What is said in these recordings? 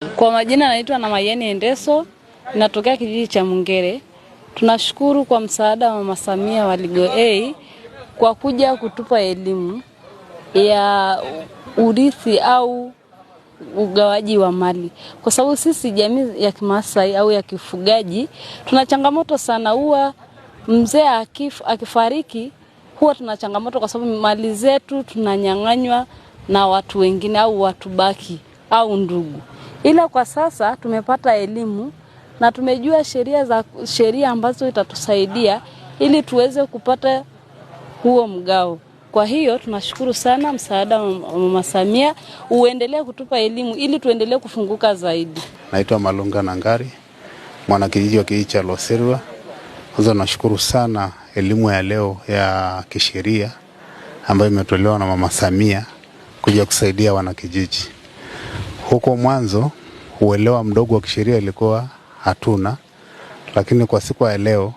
Kwa majina naitwa Namayeni Endeso, natokea kijiji cha Mungere. Tunashukuru kwa msaada wa Mama Samia wa Legal Aid kwa kuja kutupa elimu ya urithi au ugawaji wa mali. Kwa sababu sisi jamii ya Kimasai au ya kifugaji tuna changamoto sana. Huwa mzee akifariki huwa tuna changamoto kwa sababu mali zetu tunanyang'anywa na watu wengine au watu baki au ndugu. Ila kwa sasa tumepata elimu na tumejua sheria ambazo itatusaidia ili tuweze kupata huo mgao. Kwa hiyo tunashukuru sana msaada wa Mama Samia, uendelee kutupa elimu ili tuendelee kufunguka zaidi. Naitwa Malunga Nangari, mwana kijiji wa kijiji cha Loserwa. Kwanza nashukuru sana elimu ya leo ya kisheria ambayo imetolewa na Mama Samia kuja kusaidia wanakijiji. Huko mwanzo uelewa mdogo wa kisheria ilikuwa hatuna, lakini kwa siku ya leo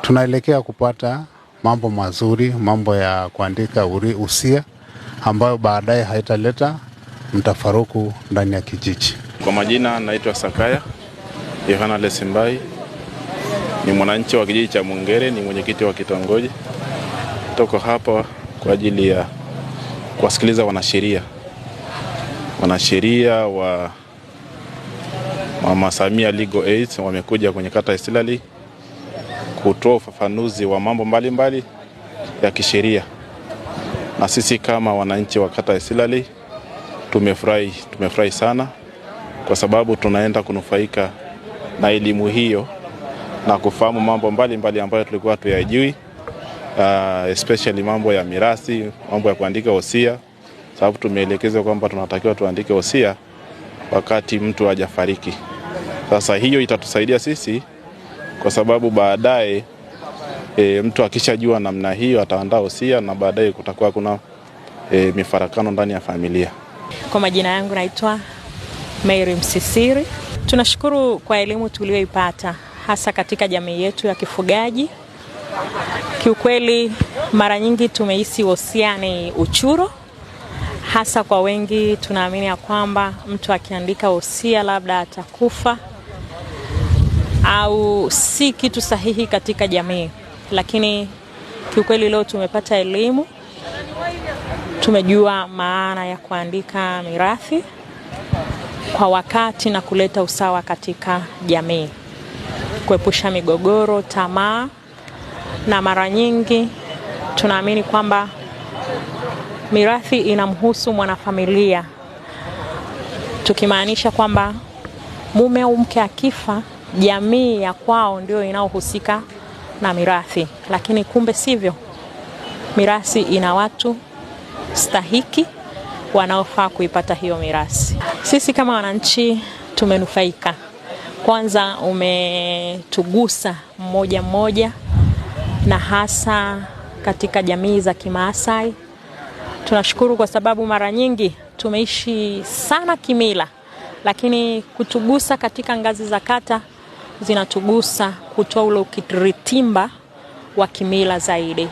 tunaelekea kupata mambo mazuri, mambo ya kuandika usia ambayo baadaye haitaleta mtafaruku ndani ya kijiji. Kwa majina naitwa Sakaya Yohana Lesimbai, ni mwananchi wa kijiji cha Mungere, ni mwenyekiti wa kitongoji. Tuko hapa kwa ajili ya kuwasikiliza wanasheria wa Mama Samia Legal Aid. Wamekuja kwenye kata ya Isilali kutoa ufafanuzi wa mambo mbalimbali ya kisheria, na sisi kama wananchi wa kata ya Isilali tumefurahi sana kwa sababu tunaenda kunufaika na elimu hiyo na kufahamu mambo mbalimbali ambayo tulikuwa tuyajui, especially mambo ya mirathi, mambo ya kuandika wosia, sababu tumeelekezwa kwamba tunatakiwa tuandike wosia wakati mtu hajafariki. Sasa hiyo itatusaidia sisi kwa sababu baadaye mtu akishajua namna hiyo ataandaa wosia na baadaye kutakuwa kuna mifarakano ndani ya familia. Kwa majina yangu naitwa Mary Msisiri. Tunashukuru kwa elimu tuliyoipata hasa katika jamii yetu ya kifugaji. Kiukweli mara nyingi tumehisi wosia ni uchuro. Hasa kwa wengi tunaamini ya kwamba mtu akiandika wosia labda atakufa au si kitu sahihi katika jamii. Lakini kiukweli leo tumepata elimu, tumejua maana ya kuandika mirathi kwa wakati na kuleta usawa katika jamii, kuepusha migogoro, tamaa, na mara nyingi tunaamini kwamba mirathi inamhusu mwanafamilia, tukimaanisha kwamba mume au mke akifa, jamii ya kwao ndio inaohusika na mirathi, lakini kumbe sivyo. Mirathi ina watu stahiki wanaofaa kuipata hiyo mirathi. Sisi kama wananchi tumenufaika. Kwanza umetugusa mmoja mmoja, na hasa katika jamii za Kimaasai. Tunashukuru kwa sababu mara nyingi tumeishi sana kimila, lakini kutugusa katika ngazi za kata zinatugusa kutoa ule ukiritimba wa kimila zaidi.